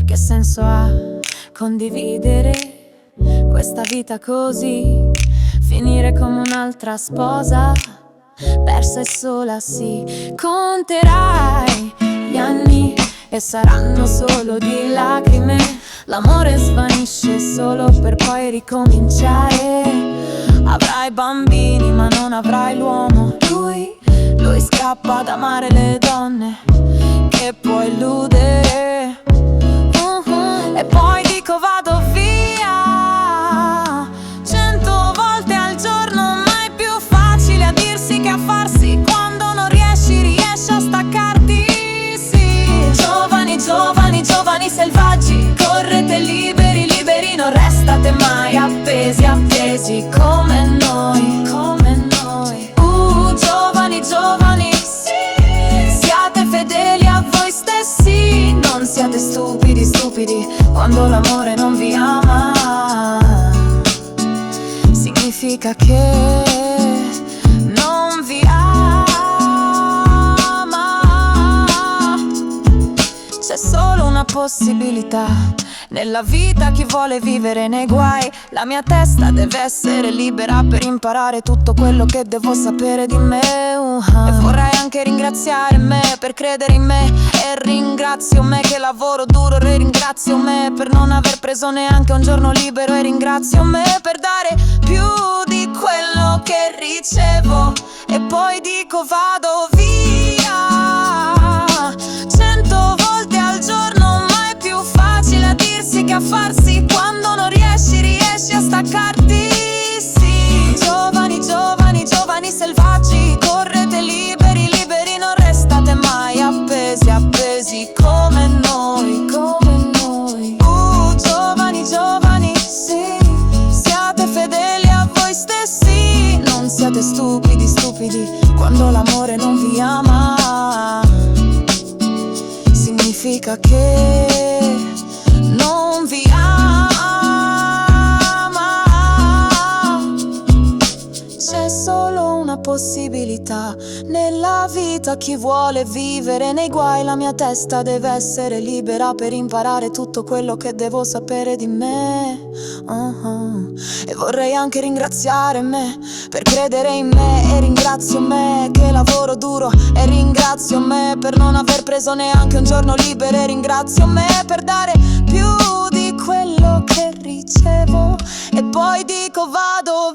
Che senso ha condividere questa vita così? Finire come un'altra sposa, persa e sola, sì. Conterai gli anni e saranno solo di lacrime. L'amore svanisce solo per poi ricominciare. Avrai bambini ma non avrai l'uomo. Lui scappa ad amare le donne che può illudere. E poi dico vado via 100 volte al giorno, ma è più facile a dirsi che a farsi. Quando non riesci a staccarti, sì. Giovani, giovani, giovani selvaggi, correte liberi, liberi, non restate mai appesi, appesi come noi, come noi. Giovani, giovani, sì. Siate fedeli a voi stessi, non siate stupidi, stupidi. Quando l'amore non vi ama, significa che non vi ama. C'è solo una possibilità nella vita, chi vuole vivere nei guai. La mia testa deve essere libera per imparare tutto quello che devo sapere di me. E vorrei anche ringraziare me per credere in me. E ringrazio me che lavoro duro. E ringrazio me per non aver preso neanche un giorno libero. E ringrazio me per dare più di quello che ricevo. E poi dico vado via 100 volte al giorno, ma è più facile a dirsi che a farsi. Quando non riesci a staccarti, sì. Giovani, giovani, giovani selvaggi, correte liberi, liberi, non restate mai appesi, appesi come noi, come noi. Giovani, giovani, sì. Siate fedeli a voi stessi, non siate stupidi, stupidi. Quando l'amore non vi ama, significa che non vi ama. C'è solo una possibilità nella vita, chi vuole vivere nei guai. La mia testa deve essere libera per imparare tutto quello che devo sapere di me. E vorrei anche ringraziare me per credere in me. E ringrazio me che lavoro duro. E ringrazio me per non aver preso neanche un giorno libero. E ringrazio me per dare più di quello che ricevo. E poi dico vado